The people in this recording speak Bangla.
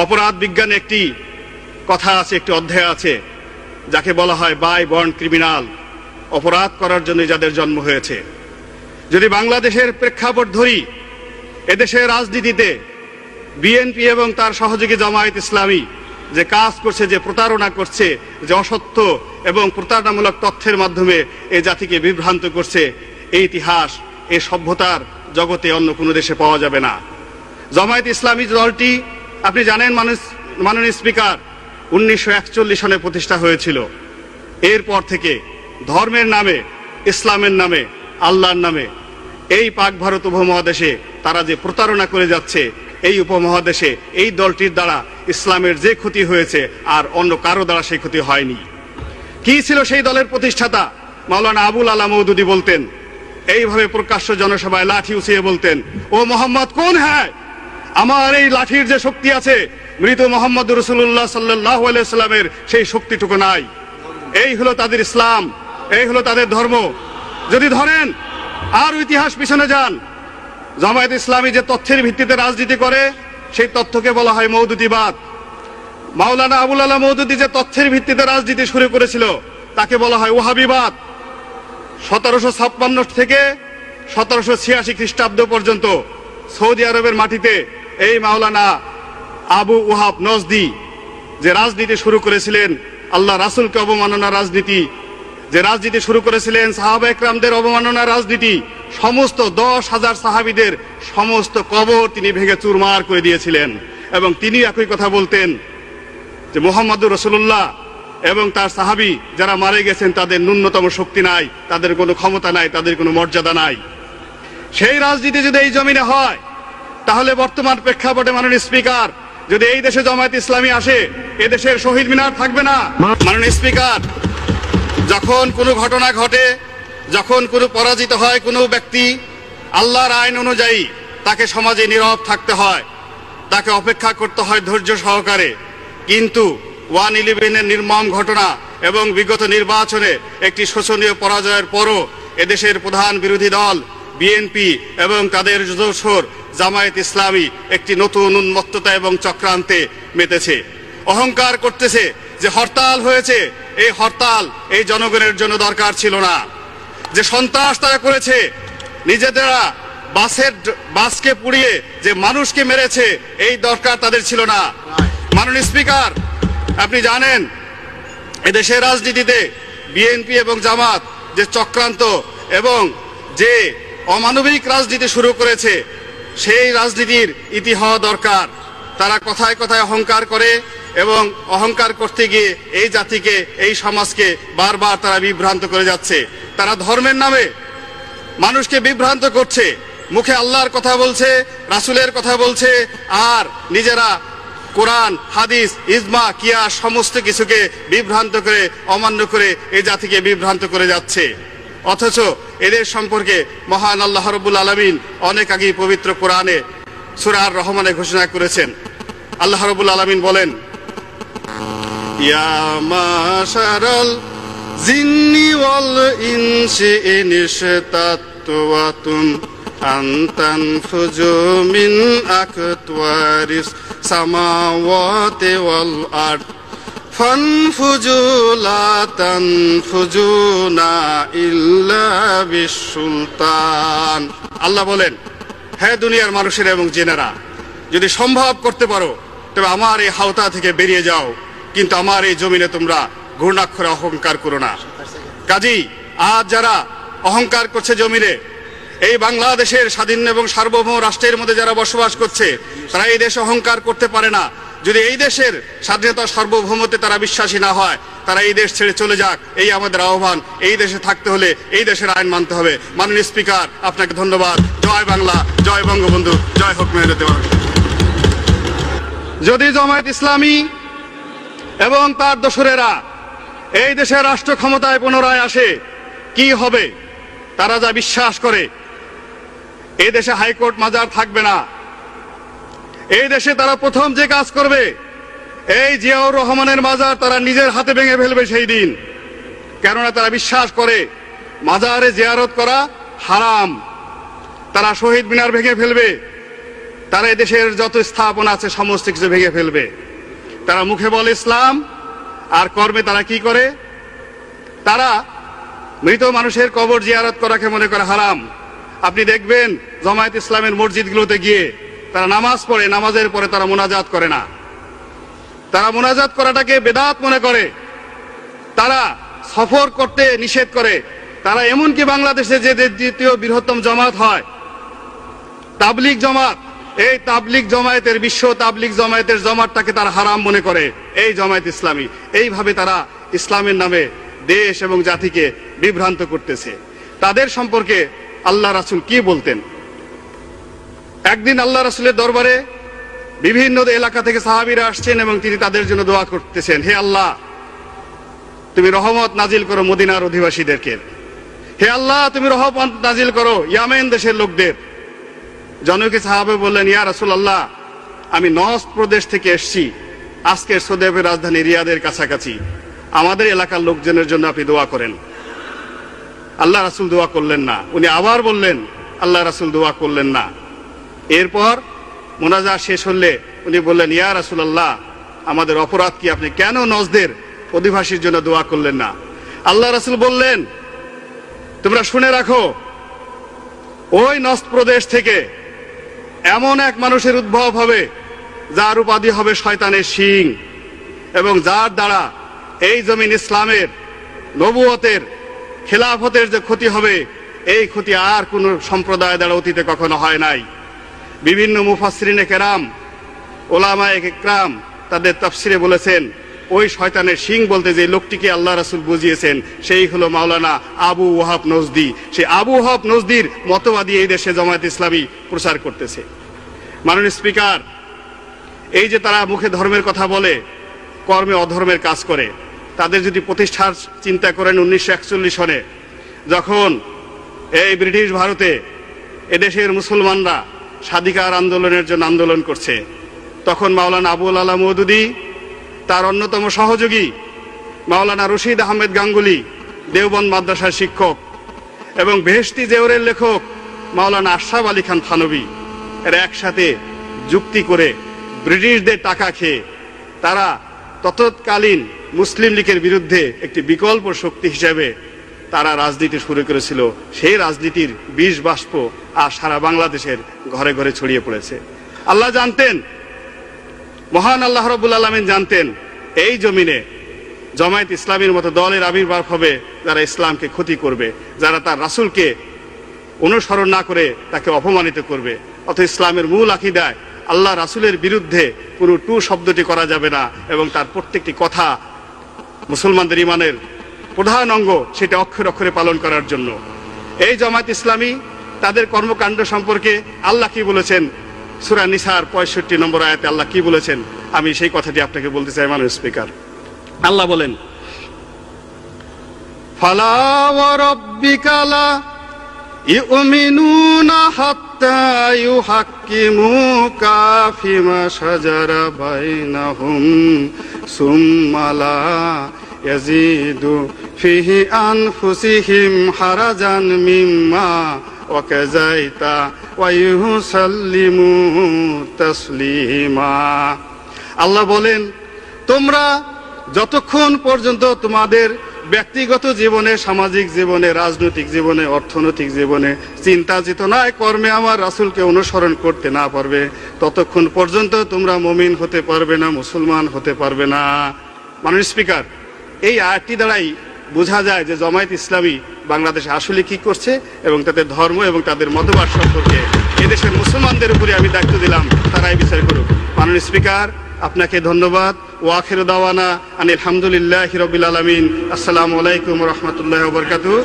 অপরাধ বিজ্ঞানে একটি কথা আছে, একটি অধ্যায় আছে, যাকে বলা হয় বাই বর্ন ক্রিমিনাল, অপরাধ করার জন্য যাদের জন্ম হয়েছে। যদি বাংলাদেশের প্রেক্ষাপট ধরি, এদেশের রাজনীতিতে বিএনপি এবং তার সহযোগী জামায়াত ইসলামী যে কাজ করছে, যে প্রতারণা করছে, যে অসত্য এবং প্রতারণামূলক তথ্যের মাধ্যমে এই জাতিকে বিভ্রান্ত করছে, এই ইতিহাস এই সভ্যতার জগতে অন্য কোনো দেশে পাওয়া যাবে না। জামায়াত ইসলামী দলটি আপনি জানেন মাননীয় স্পিকার 1941 সনে প্রতিষ্ঠা হয়েছিল। এরপর থেকে ধর্মের নামে, ইসলামের নামে, আল্লাহর নামে এই পাক ভারত উপমহাদেশে তারা যে প্রতারণা করে যাচ্ছে, এই উপমহাদেশে এই দলটির দ্বারা ইসলামের যে ক্ষতি হয়েছে আর অন্য কারো দ্বারা সেই ক্ষতি হয়নি। কি ছিল সেই দলের প্রতিষ্ঠাতা? মাওলানা আবুল আলা মওদুদী বলতেন, এইভাবে প্রকাশ্য জনসভায় লাঠি উঠিয়ে বলতেন, ও মোহাম্মদ কোন হ্যায়, আমার এই লাঠির যে শক্তি আছে, মৃত মোহাম্মদ রাসূলুল্লাহ সাল্লাল্লাহু আলাইহি ওয়াসাল্লামের সেই শক্তিটুকু নাই। এই হলো তাদের ইসলাম, এই হলো তাদের ধর্ম। যদি ধরেন আর ইতিহাস পিছনে যান, জামায়াত ইসলামী যে তথ্যের ভিত্তিতে রাজনীতি করে, সেই তথ্যকে বলা হয় মওদুদিবাদ। মাওলানা আবুল আলা মওদুদী যে তথ্যের ভিত্তিতে রাজনীতি শুরু করেছিল, তাকে বলা হয় ওয়াহাবিবাদ। 1756 থেকে 1786 খ্রিস্টাব্দ পর্যন্ত সৌদি আরবের মাটিতে এই মাওলানা আবু ওয়াহাব নজদি যে রাজনীতি শুরু করেছিলেন, আল্লাহ রাসূলকে অবমাননার রাজনীতি, যে রাজনীতি শুরু করেছিলেন, সাহাবা একরামদের অবমাননার রাজনীতি, সমস্ত 10,000 সাহাবীদের সমস্ত কবর তিনি ভেঙে চুরমার করে দিয়েছিলেন। এবং তিনি একই কথা বলতেন যে মুহাম্মদুর রাসূলুল্লাহ এবং তার সাহাবী যারা মারা গেছেন তাদের ন্যূনতম শক্তি নাই, তাদের কোনো ক্ষমতা নাই, তাদের কোনো মর্যাদা নাই। সেই রাজনীতি যদি এই জমিনে হয়, তাহলে বর্তমান প্রেক্ষাপটে মাননীয় স্পিকার, যদি এই দেশে জামায়াত ইসলামী আসে, এদেশের শহীদ মিনার থাকবে না। মাননীয় স্পিকার, যখন কোনো ঘটনা ঘটে, যখন কোনো পরাজিত হয় কোনো ব্যক্তি, আল্লাহর আইন অনুযায়ী তাকে সমাজে নীরব থাকতে হয়, তাকে অপেক্ষা করতে হয় ধৈর্য সহকারে। কিন্তু 1/11 নির্মম ঘটনা এবং বিগত নির্বাচনে একটি শোচনীয় পরাজয়ের পরও এদেশের প্রধান বিরোধী দল বিএনপি এবং তাদের দোসর জামায়াত ইসলামী একটি নতুন উন্মত্ততা এবং চক্রান্তে মেতেছে। অহংকার করতেছে যে হরতাল হয়েছে, এই হরতাল এই জনগণের জন্য দরকার ছিল না। যে সন্ত্রাস তারা করেছে, নিজেরা বাসকে পুড়িয়ে যে মানুষকে মেরেছে, এই দরকার তাদের ছিল না। মাননীয় স্পিকার, আপনি জানেন এদেশের রাজনীতিতে বিএনপি এবং জামাত যে চক্রান্ত এবং যে অমানবিক রাজনীতি শুরু করেছে, সেই রাজনীতির ইতি হওয়া দরকার। তারা কথায় কথায় অহংকার করে এবং অহংকার করতে গিয়ে এই জাতিকে, এই সমাজকে বারবার তারা বিভ্রান্ত করে যাচ্ছে। তারা ধর্মের নামে মানুষকে বিভ্রান্ত করছে, মুখে আল্লাহর কথা বলছে, রাসূলের কথা বলছে, আর নিজেরা কোরআন, হাদিস, ইজমা, কিয়াস সমস্ত কিছুকে বিভ্রান্ত করে, অমান্য করে এই জাতিকে বিভ্রান্ত করে যাচ্ছে। অথচ এদের সম্পর্কে মহান আল্লাহ রাব্বুল আলামিন অনেক আগেই পবিত্র কোরআনে সূরা আর রহমানে ঘোষণা করেছেন। আল্লাহ রাব্বুল আলামিন বলেন, ইয়া মাশারাল জিন্নি ওয়াল ইনসি ইন ইশতাতুম আন তানফুজু মিন আকতওয়ারিস সামাওয়াতি ওয়াল আরদ ফানফুজু লা তানফুজুনা ইল্লা বিসুলতান। আল্লাহ বলেন, হে দুনিয়ার মানুষেরা এবং জিনেরা, যদি সম্ভব করতে পারো তবে আমার এই হাওতা থেকে বেরিয়ে যাও, কিন্তু আমার এই জমিনে তোমরা ঘূর্ণাক্ষরে অহংকার করো না। কাজেই আজ যারা অহংকার করছে জমিনে, এই বাংলাদেশের স্বাধীন এবং সার্বভৌম রাষ্ট্রের মধ্যে যারা বসবাস করছে, তারা এই দেশে অহংকার করতে পারে না। যদি এই দেশের স্বাধীনতা সার্বভৌমত্বে তারা বিশ্বাসী না হয়, তারা এই দেশ ছেড়ে চলে যাক, এই আমাদের আহ্বান। এই দেশে থাকতে হলে এই দেশের আইন মানতে হবে। মাননীয় স্পিকার, আপনাকে ধন্যবাদ। জয় বাংলা, জয় বঙ্গবন্ধু, জয় হোক মেহনতি মানুষ। যদি জামায়াত ইসলামী এবং তার দোসরেরা এই দেশের রাষ্ট্র ক্ষমতায় পুনরায় আসে, কি হবে? তারা যা বিশ্বাস করে, এই দেশে হাইকোর্ট মাজার থাকবে না। এই দেশে তারা প্রথম যে কাজ করবে, এই জিয়াউর রহমানের মাজার তারা নিজের হাতে ভেঙে ফেলবে সেই দিন। কেননা তারা বিশ্বাস করে মাজারে জিয়ারত করা হারাম। তারা শহীদ মিনার ভেঙে ফেলবে, তারা এদেশের যত স্থাপনা আছে সমস্ত কিছু ভেঙে ফেলবে। তারা মুখে বলে ইসলাম, আর কর্মে তারা কি করে? তারা মৃত মানুষের কবর জিয়ারত করাকে মনে করে হারাম। আপনি দেখবেন জামায়াত ইসলামের মসজিদগুলোতে গিয়ে তারা নামাজ পড়ে, নামাজের পরে তারা মোনাজাত করে না, তারা মোনাজাত করাটাকে বেদাত মনে করে। তারা সফর করতে নিষেধ করে। তারা এমনকি বাংলাদেশে যে দ্বিতীয় বৃহত্তম জামাত হয় তাবলিগ জামাত, এই তাবলিগ জামায়াতের বিশ্ব তাবলিগ জামায়াতের জামাতটাকে তারা হারাম মনে করে এই জামায়াত ইসলামী। এইভাবে তারা ইসলামের নামে দেশ এবং জাতিকে বিভ্রান্ত করতেছে। তাদের সম্পর্কে আল্লাহ রাসূল কি বলতেন? একদিন আল্লাহ রাসূলের দরবারে বিভিন্ন এলাকা থেকে সাহাবীরা আসছেন এবং তিনি তাদের জন্য দোয়া করতেছেন, হে আল্লাহ, তুমি রহমত নাজিল করো মদিনার অধিবাসীদেরকে। হে আল্লাহ, তুমি রহমত নাজিল করো ইয়ামেন দেশের লোকদের। জনকে সাহাবে বললেন, ইয়া রাসূলুল্লাহ, আমি নজদ প্রদেশ থেকে এসেছি, আজকের সৌদি আরবের রাজধানী রিয়াদের কাছাকাছি, আমাদের এলাকার লোকজনের জন্য আপনি দোয়া করেন। আল্লাহ রাসূল দোয়া করলেন না। উনি আবার বললেন, আল্লাহ রাসূল দোয়া করলেন না। এরপর মোনাজাত শেষ হলে উনি বললেন, ইয়া রাসূলুল্লাহ, আমাদের অপরাধ কি? আপনি কেন নজদের অধিবাসীর জন্য দোয়া করলেন না? আল্লাহ রাসূল বললেন, তোমরা শুনে রাখো, ওই নজদ প্রদেশ থেকে এমন এক মানুষের উদ্ভব হবে যার উপাধি হবে শয়তানের শিং, এবং যার দ্বারা এই জমিন ইসলামের নবুয়তের খেলাফতের যে ক্ষতি হবে, এই ক্ষতি আর কোন সম্প্রদায় দ্বারা অতীতে কখনো হয় নাই। বিভিন্ন মুফাসসিরিনে কেরাম, ওলামায়ে ইকরাম তাদের তাফসিরে বলেছেন, ওই শয়তানের শিং বলতে যে লোকটিকে আল্লাহ রাসূল বুঝিয়েছেন সেই হলো মাওলানা আবু ওয়াহাব নজদি। সেই আবু ওয়াহাব নজদির মতবাদী এই দেশে জামায়াত ইসলামী প্রচার করতেছে। মাননীয় স্পিকার, এই যে তারা মুখে ধর্মের কথা বলে, কর্মে অধর্মের কাজ করে, তাদের যদি প্রতিষ্ঠার চিন্তা করেন 1941 সনে যখন এই ব্রিটিশ ভারতে এদেশের মুসলমানরা স্বাধিকার আন্দোলনের জন্য আন্দোলন করছে, তখন মাওলানা আবুল আলা মওদুদী, তার অন্যতম সহযোগী মাওলানা রশিদ আহমেদ গাঙ্গুলি, দেওবন্দ মাদ্রাসার শিক্ষক, এবং বেহেশতি জেওরের লেখক মাওলানা আশরাফ আলী খান থানভী, এরা একসাথে যুক্তি করে ব্রিটিশদের টাকা খেয়ে তারা তৎকালীন মুসলিম লীগের বিরুদ্ধে একটি বিকল্প শক্তি হিসেবে তারা রাজনীতি শুরু করেছিল। সেই রাজনীতির বিষ বাষ্প আর সারা বাংলাদেশের ঘরে ঘরে ছড়িয়ে পড়েছে। আল্লাহ জানতেন, মহান আল্লাহ রাব্বুল আলামিন জানতেন, এই জমিনে জামায়াত ইসলামীর মতো দলের আবির্ভাব হবে যারা ইসলামকে ক্ষতি করবে, যারা তার রাসূলকে অনুসরণ না করে তাকে অপমানিত করবে। অথচ ইসলামের মূল আকীদায় আল্লাহ রাসূলের বিরুদ্ধে কোনো টু শব্দটি করা যাবে না, এবং তার প্রত্যেকটি কথা মুসলমানদের ঈমানের প্রধান অঙ্গ, সেটা অক্ষরে অক্ষরে পালন করার জন্য। এই জামায়াত ইসলামী তাদের কর্মকাণ্ড সম্পর্কে আল্লাহ কি বলেছেন? সূরা নিসার 65 নম্বর আয়াতে আল্লাহ কি বলেছেন আমি সেই কথাটি আপনাকে বলতে চাই। মাননীয় স্পিকার, আল্লাহ বলেন, ফালা ওয়া রাব্বিকা লা ইউমিনুনা হাত্তা ইউহাক্কিমুকা ফিমা শাজারা বাইনাহুম সুম্মা লা ইয়াজিদু ফিহি আনফুসিহিম হারাজান মিম্মা ওয়াকাযাইতা ওয়া ইউসাল্লিমু তাসলিমা। আল্লাহ বলেন, তোমরা যতক্ষণ পর্যন্ত তোমাদের ব্যক্তিগত জীবনে, সামাজিক জীবনে, রাজনৈতিক জীবনে, অর্থনৈতিক জীবনে, চিন্তা চেতনায়, কর্মে আমার রাসূলকে অনুসরণ করতে না পারবে, ততক্ষণ পর্যন্ত তোমরা মুমিন হতে পারবে না, মুসলমান হতে পারবে না। মাননীয় স্পিকার, এই আয়াতটি দ্বারাই বোঝা যায় যে জামায়াত ইসলামী বাংলাদেশে আসলে কি করছে, এবং তাদের ধর্ম এবং তাদের মতবাদ সম্পর্কে এদেশের মুসলমানদের উপরে আমি দায়িত্ব দিলাম, তারাই বিচার করুক। মাননীয় স্পিকার, আপনাকে ধন্যবাদ। ওয়া আখিরু দাওয়ানা আনিল হামদুলিল্লাহি রাব্বিল আলামিন। আসসালামু আলাইকুম ওয়া রাহমাতুল্লাহি ওয়া বারাকাতুহু।